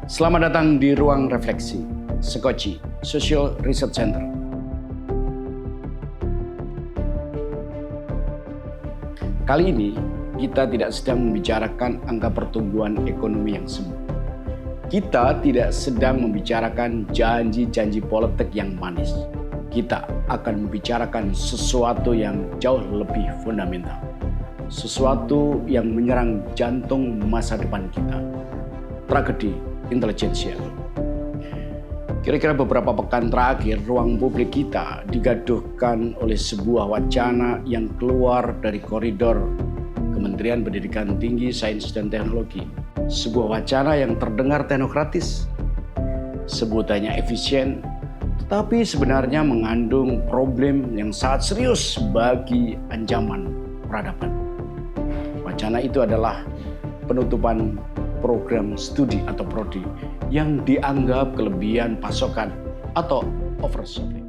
Selamat datang di Ruang Refleksi, Sekoci Social Research Center. Kali ini, kita tidak sedang membicarakan angka pertumbuhan ekonomi yang semu. Kita tidak sedang membicarakan janji-janji politik yang manis. Kita akan membicarakan sesuatu yang jauh lebih fundamental. Sesuatu yang menyerang jantung masa depan kita. Tragedi intelijensia. Kira-kira beberapa pekan terakhir, ruang publik kita digaduhkan oleh sebuah wacana yang keluar dari koridor Kementerian Pendidikan Tinggi, Sains dan Teknologi. Sebuah wacana yang terdengar teknokratis, sebutannya efisien, tetapi sebenarnya mengandung problem yang sangat serius bagi ancaman peradaban. Wacana itu adalah penutupan program studi atau prodi yang dianggap kelebihan pasokan atau oversupply.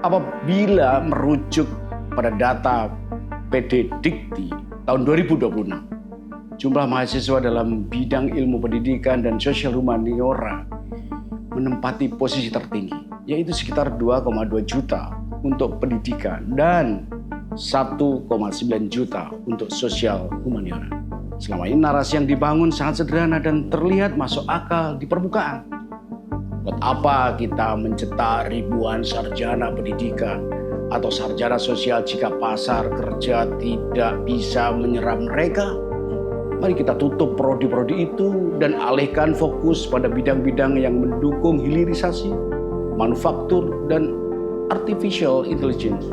Apabila merujuk pada data PD Dikti tahun 2026, jumlah mahasiswa dalam bidang ilmu pendidikan dan sosial humaniora menempati posisi tertinggi, yaitu sekitar 2,2 juta untuk pendidikan dan 1,9 juta untuk sosial humaniora. Selama ini narasi yang dibangun sangat sederhana dan terlihat masuk akal di permukaan. Buat apa kita mencetak ribuan sarjana pendidikan atau sarjana sosial jika pasar kerja tidak bisa menyerap mereka? Mari kita tutup prodi-prodi itu dan alihkan fokus pada bidang-bidang yang mendukung hilirisasi, manufaktur, dan artificial intelligence.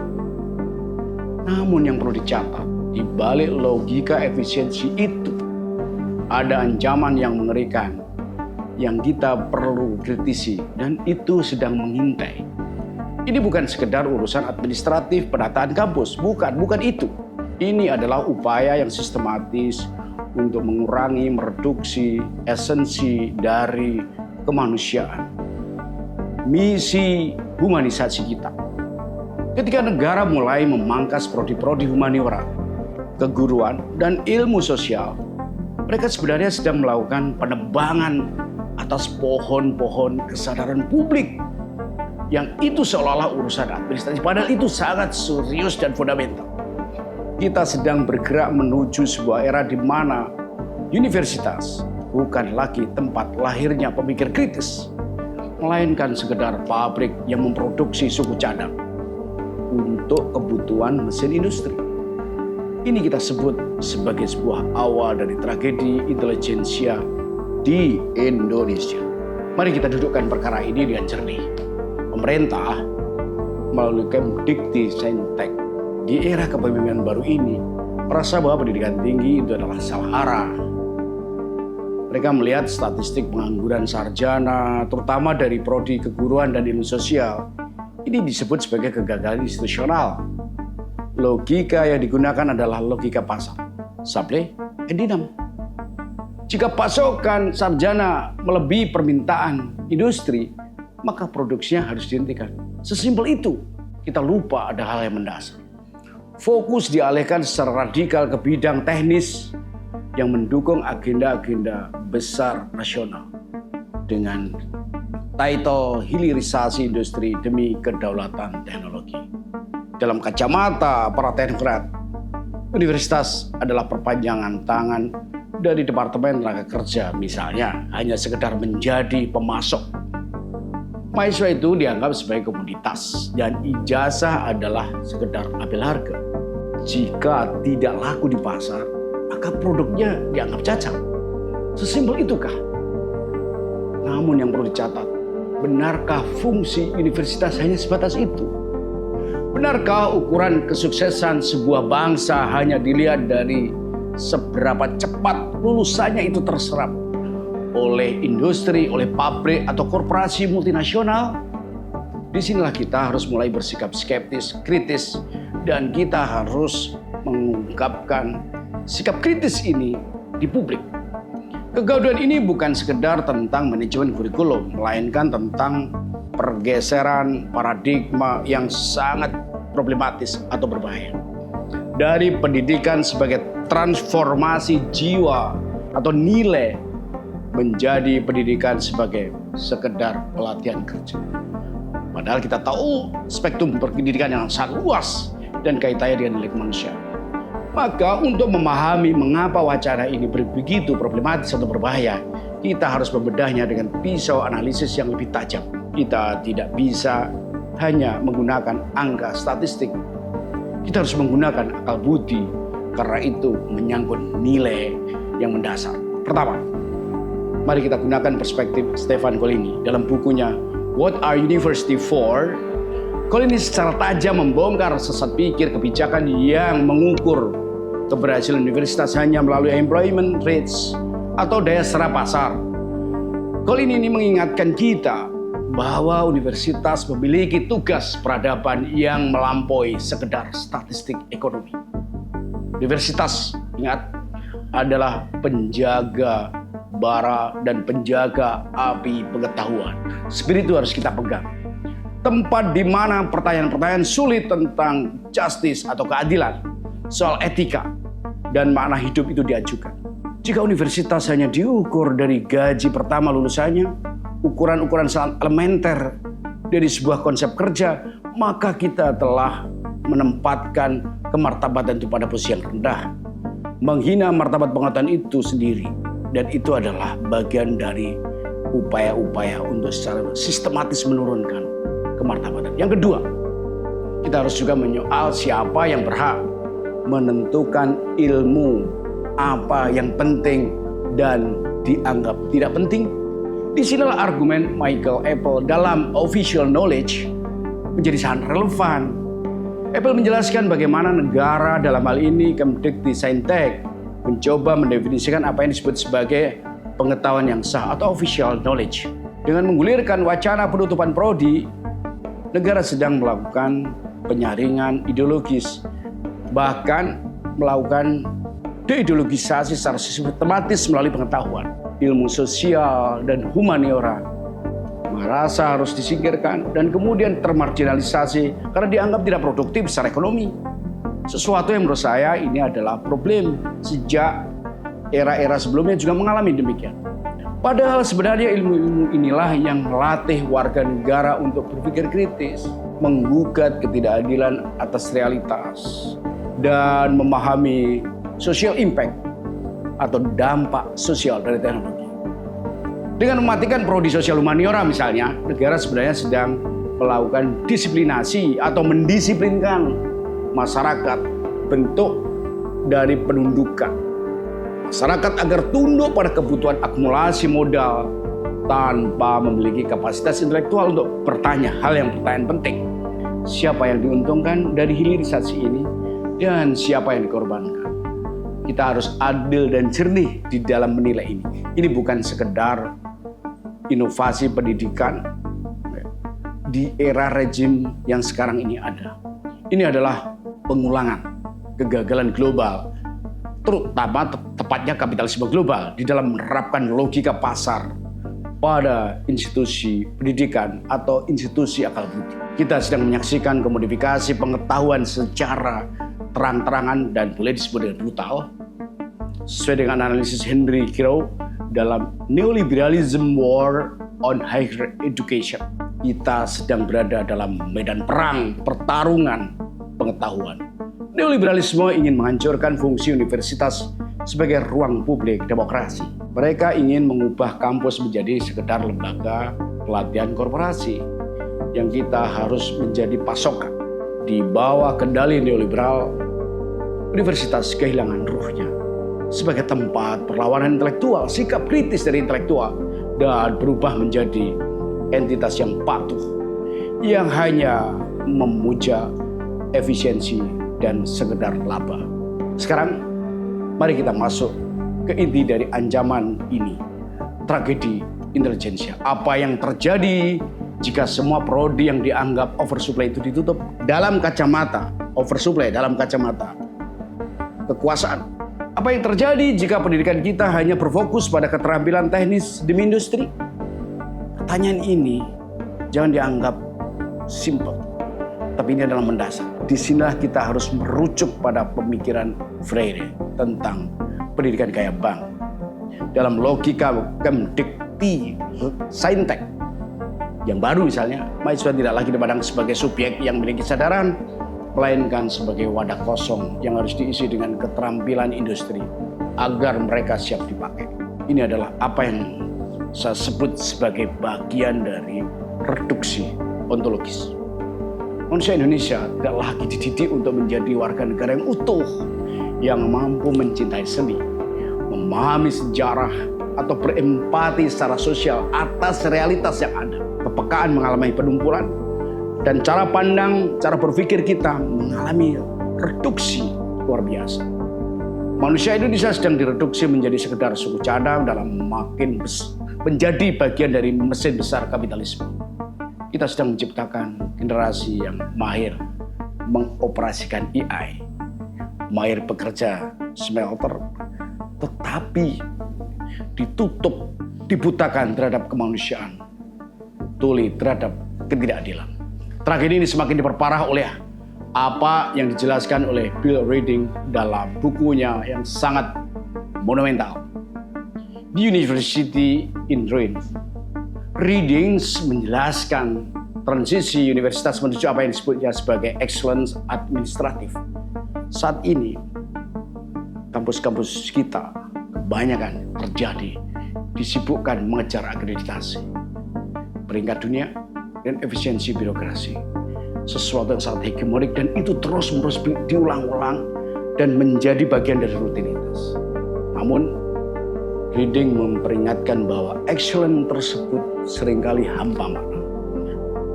Namun yang perlu dicatat, di balik logika efisiensi itu, ada ancaman yang mengerikan yang kita perlu kritisi dan itu sedang mengintai. Ini bukan sekedar urusan administratif penataan kampus, bukan itu. Ini adalah upaya yang sistematis untuk mengurangi, mereduksi esensi dari kemanusiaan. Misi humanisasi kita. Ketika negara mulai memangkas prodi-prodi humaniora, keguruan, dan ilmu sosial, mereka sebenarnya sedang melakukan penebangan atas pohon-pohon kesadaran publik yang itu seolah-olah urusan administrasi, padahal itu sangat serius dan fundamental. Kita sedang bergerak menuju sebuah era di mana universitas bukan lagi tempat lahirnya pemikir kritis, melainkan sekedar pabrik yang memproduksi suku cadang untuk kebutuhan mesin industri. Ini kita sebut sebagai sebuah awal dari tragedi intelijensia di Indonesia. Mari kita dudukkan perkara ini dengan jernih. Pemerintah melalui Kemdikti Saintek di era kepemimpinan baru ini merasa bahwa pendidikan tinggi itu adalah salah arah. Mereka melihat statistik pengangguran sarjana, terutama dari prodi keguruan dan ilmu sosial. Ini disebut sebagai kegagalan institusional. Logika yang digunakan adalah logika pasar, supply and demand. Jika pasokan sarjana melebihi permintaan industri, maka produksinya harus dihentikan. Sesimpel itu. Kita lupa ada hal yang mendasar. Fokus dialihkan secara radikal ke bidang teknis yang mendukung agenda-agenda besar nasional dengan title hilirisasi industri demi kedaulatan teknologi. Dalam kacamata para teknokrat, universitas adalah perpanjangan tangan dari Departemen Tenaga Kerja, misalnya hanya sekedar menjadi pemasok. Mahasiswa itu dianggap sebagai komoditas dan ijazah adalah sekedar label harga. Jika tidak laku di pasar, maka produknya dianggap cacat. Sesimpel itukah? Namun yang perlu dicatat, benarkah fungsi universitas hanya sebatas itu? Benarkah ukuran kesuksesan sebuah bangsa hanya dilihat dari seberapa cepat lulusannya itu terserap oleh industri, oleh pabrik atau korporasi multinasional? Disinilah kita harus mulai bersikap skeptis, kritis, dan kita harus mengungkapkan sikap kritis ini di publik. Kegaduhan ini bukan sekedar tentang manajemen kurikulum, melainkan tentang pergeseran paradigma yang sangat problematis atau berbahaya. Dari pendidikan sebagai transformasi jiwa atau nilai menjadi pendidikan sebagai sekedar pelatihan kerja. Padahal kita tahu spektrum pendidikan yang sangat luas dan kaitannya dengan nilai manusia. Maka untuk memahami mengapa wacana ini begitu problematis atau berbahaya, kita harus membedahnya dengan pisau analisis yang lebih tajam. Kita tidak bisa hanya menggunakan angka statistik. Kita harus menggunakan akal budi, karena itu menyangkut nilai yang mendasar. Pertama, mari kita gunakan perspektif Stefan Collini dalam bukunya What Are University For? Collini secara tajam membongkar sesat pikir kebijakan yang mengukur keberhasilan universitas hanya melalui employment rates atau daya serap pasar. Collini ini mengingatkan kita bahwa universitas memiliki tugas peradaban yang melampaui sekedar statistik ekonomi. Universitas, ingat, adalah penjaga bara dan penjaga api pengetahuan. Spirit itu harus kita pegang. Tempat di mana pertanyaan-pertanyaan sulit tentang justice atau keadilan, soal etika dan makna hidup itu diajukan. Jika universitas hanya diukur dari gaji pertama lulusannya, ukuran-ukuran sangat elementer dari sebuah konsep kerja, maka kita telah menempatkan kemartabatan itu pada posisi yang rendah, menghina martabat pengetahuan itu sendiri, dan itu adalah bagian dari upaya-upaya untuk secara sistematis menurunkan kemartabatan. Yang kedua, kita harus juga menyoal siapa yang berhak menentukan ilmu apa yang penting dan dianggap tidak penting. Disinilah argumen Michael Apple dalam Official Knowledge menjadi sangat relevan. Apple menjelaskan bagaimana negara, dalam hal ini Kemdikbudristek, mencoba mendefinisikan apa yang disebut sebagai pengetahuan yang sah atau official knowledge. Dengan menggulirkan wacana penutupan prodi, negara sedang melakukan penyaringan ideologis, bahkan melakukan deideologisasi secara sistematis melalui pengetahuan. Ilmu sosial dan humaniora merasa harus disingkirkan dan kemudian termarginalisasi karena dianggap tidak produktif secara ekonomi. Sesuatu yang menurut saya ini adalah problem sejak era-era sebelumnya juga mengalami demikian. Padahal sebenarnya ilmu-ilmu inilah yang melatih warga negara untuk berpikir kritis, menggugat ketidakadilan atas realitas, dan memahami social impact atau dampak sosial dari teknologi. Dengan mematikan prodi sosial humaniora misalnya, negara sebenarnya sedang melakukan disiplinasi atau mendisiplinkan masyarakat, bentuk dari penundukan masyarakat agar tunduk pada kebutuhan akumulasi modal tanpa memiliki kapasitas intelektual untuk bertanya hal yang pertanyaan penting. Siapa yang diuntungkan dari hilirisasi ini dan siapa yang dikorbankan? Kita harus adil dan jernih di dalam menilai ini. Ini bukan sekedar inovasi pendidikan di era rejim yang sekarang ini ada. Ini adalah pengulangan kegagalan global, terutama tepatnya kapitalisme global di dalam menerapkan logika pasar pada institusi pendidikan atau institusi akal budi. Kita sedang menyaksikan komodifikasi pengetahuan secara terang-terangan dan boleh disebut dengan brutal. Sesuai dengan analisis Henry Kirow dalam Neoliberalism War on Higher Education, kita sedang berada dalam medan perang, pertarungan pengetahuan. Neoliberalisme ingin menghancurkan fungsi universitas sebagai ruang publik demokrasi. Mereka ingin mengubah kampus menjadi sekedar lembaga pelatihan korporasi yang kita harus menjadi pasokan. Di bawah kendali neoliberal, universitas kehilangan ruhnya sebagai tempat perlawanan intelektual, sikap kritis dari intelektual, dan berubah menjadi entitas yang patuh, yang hanya memuja efisiensi dan sekedar laba. Sekarang, mari kita masuk ke inti dari ancaman ini, tragedi intelijensia. Apa yang terjadi jika semua prodi yang dianggap oversupply itu ditutup? Dalam kacamata oversupply, dalam kacamata kekuasaan. Apa yang terjadi jika pendidikan kita hanya berfokus pada keterampilan teknis demi industri? Pertanyaan ini jangan dianggap simpel, tapi ini adalah mendasar. Disinilah kita harus merujuk pada pemikiran Freire tentang pendidikan gaya bank. Dalam logika Kemdikti Saintek yang baru misalnya, mahasiswa tidak lagi dipandang sebagai subjek yang memiliki kesadaran, melainkan sebagai wadah kosong yang harus diisi dengan keterampilan industri agar mereka siap dipakai. Ini adalah apa yang saya sebut sebagai bagian dari reduksi ontologis. Manusia Indonesia tidak lagi dididik untuk menjadi warga negara yang utuh, yang mampu mencintai seni, memahami sejarah, atau berempati secara sosial atas realitas yang ada. Kepekaan mengalami penumpulan, dan cara pandang, cara berpikir kita mengalami reduksi luar biasa. Manusia Indonesia sedang direduksi menjadi sekedar suku cadang dalam menjadi bagian dari mesin besar kapitalisme. Kita sedang menciptakan generasi yang mahir mengoperasikan AI, mahir bekerja smelter, tetapi ditutup, dibutakan terhadap kemanusiaan, tuli terhadap ketidakadilan. Tragedi ini semakin diperparah oleh apa yang dijelaskan oleh Bill Reading dalam bukunya yang sangat monumental, The University in Ruins. Reading menjelaskan transisi universitas menuju apa yang disebutnya sebagai excellence administratif. Saat ini, kampus-kampus kita kebanyakan terjadi disibukkan mengejar akreditasi, peringkat dunia, dan efisiensi birokrasi. Sesuatu yang sangat hegemonik dan itu terus-menerus diulang-ulang dan menjadi bagian dari rutinitas. Namun, Reading memperingatkan bahwa excellence tersebut seringkali hampa makna.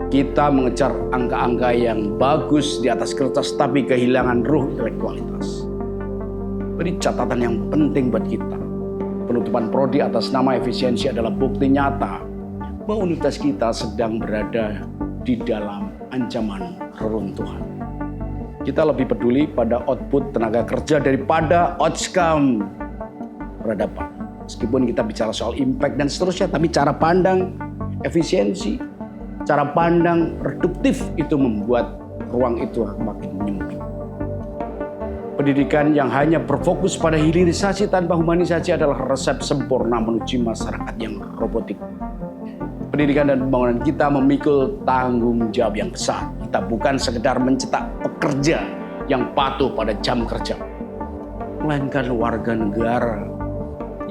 Kita mengejar angka-angka yang bagus di atas kertas tapi kehilangan ruh intelektualitas. Jadi catatan yang penting buat kita, penutupan prodi atas nama efisiensi adalah bukti nyata bahwa universitas kita sedang berada di dalam ancaman reruntuhan. Kita lebih peduli pada output tenaga kerja daripada outcome peradaban. Meskipun kita bicara soal impact dan seterusnya, tapi cara pandang efisiensi, cara pandang reduktif itu membuat ruang itu makin menyempit. Pendidikan yang hanya berfokus pada hilirisasi tanpa humanisasi adalah resep sempurna menuju masyarakat yang robotik. Pendidikan dan pembangunan kita memikul tanggung jawab yang besar. Kita bukan sekedar mencetak pekerja yang patuh pada jam kerja, melainkan warga negara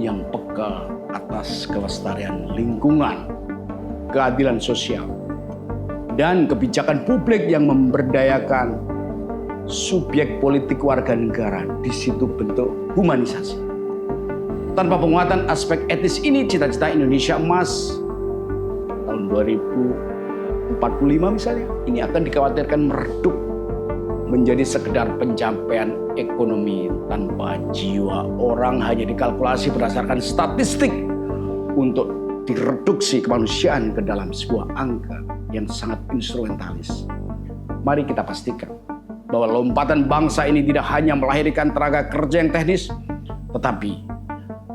yang peka atas kelestarian lingkungan, keadilan sosial, dan kebijakan publik yang memberdayakan subjek politik warga negara. Di situ bentuk humanisasi. Tanpa penguatan aspek etis ini, cita-cita Indonesia Emas tahun 2045 misalnya, ini akan dikhawatirkan meredup menjadi sekedar pencapaian ekonomi tanpa jiwa. Orang hanya dikalkulasi berdasarkan statistik untuk direduksi kemanusiaan ke dalam sebuah angka yang sangat instrumentalis. Mari kita pastikan bahwa lompatan bangsa ini tidak hanya melahirkan tenaga kerja yang teknis, tetapi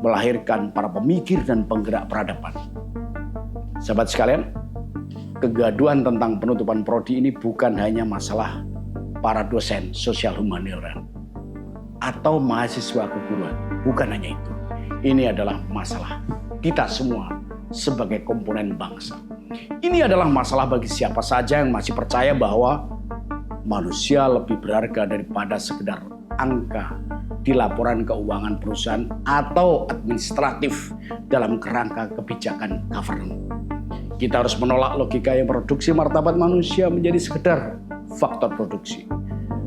melahirkan para pemikir dan penggerak peradaban. Sahabat sekalian, kegaduhan tentang penutupan prodi ini bukan hanya masalah para dosen sosial humaniora atau mahasiswa keguruan. Bukan hanya itu. Ini adalah masalah kita semua sebagai komponen bangsa. Ini adalah masalah bagi siapa saja yang masih percaya bahwa manusia lebih berharga daripada sekedar angka di laporan keuangan perusahaan atau administratif dalam kerangka kebijakan governance. Kita harus menolak logika yang produksi martabat manusia menjadi sekedar faktor produksi.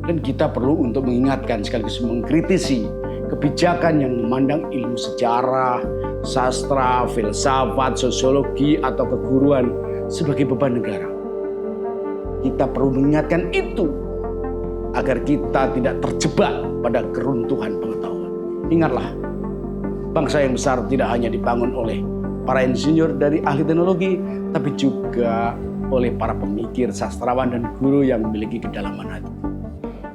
Dan kita perlu untuk mengingatkan sekaligus mengkritisi kebijakan yang memandang ilmu sejarah, sastra, filsafat, sosiologi, atau keguruan sebagai beban negara. Kita perlu mengingatkan itu agar kita tidak terjebak pada keruntuhan pengetahuan. Ingatlah, bangsa yang besar tidak hanya dibangun oleh para insinyur dari ahli teknologi, tapi juga oleh para pemikir, sastrawan, dan guru yang memiliki kedalaman hati.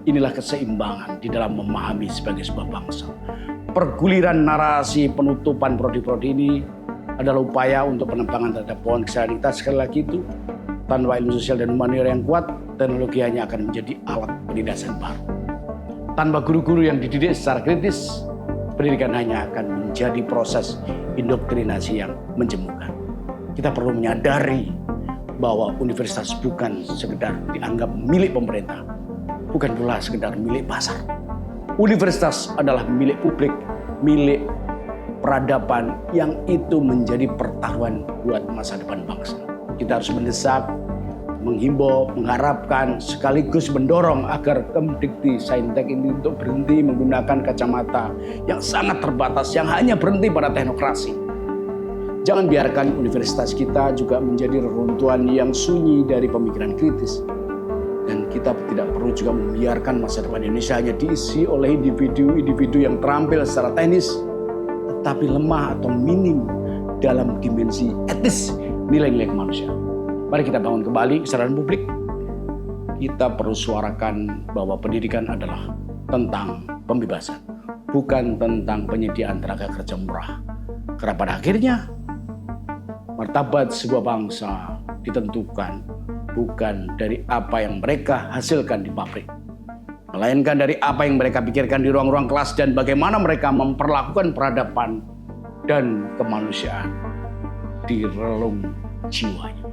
Inilah keseimbangan di dalam memahami sebagai sebuah bangsa. Perguliran narasi penutupan prodi-prodi ini adalah upaya untuk penebangan terhadap pohon kesadaran kita. Sekali lagi itu Tanpa ilmu sosial dan humaniora yang kuat, teknologi hanya akan menjadi alat penindasan baru. Tanpa guru-guru yang dididik secara kritis, pendidikan hanya akan menjadi proses indoktrinasi yang menjemukan. Kita perlu menyadari bahwa universitas bukan sekedar dianggap milik pemerintah, bukan pula sekedar milik pasar. Universitas adalah milik publik, milik peradaban yang itu menjadi pertaruhan buat masa depan bangsa. Kita harus mendesak, menghimbau, mengharapkan, sekaligus mendorong agar Kemdikti Saintek ini untuk berhenti menggunakan kacamata yang sangat terbatas, yang hanya berhenti pada teknokrasi. Jangan biarkan universitas kita juga menjadi reruntuhan yang sunyi dari pemikiran kritis. Dan kita tidak perlu juga membiarkan masa depan Indonesia hanya diisi oleh individu-individu yang terampil secara teknis, tetapi lemah atau minim dalam dimensi etis nilai-nilai kemanusiaan. Mari kita bangun kembali kesadaran publik. Kita perlu suarakan bahwa pendidikan adalah tentang pembebasan, bukan tentang penyediaan tenaga kerja murah. Karena pada akhirnya, martabat sebuah bangsa ditentukan bukan dari apa yang mereka hasilkan di pabrik, melainkan dari apa yang mereka pikirkan di ruang-ruang kelas dan bagaimana mereka memperlakukan peradaban dan kemanusiaan di relung jiwanya.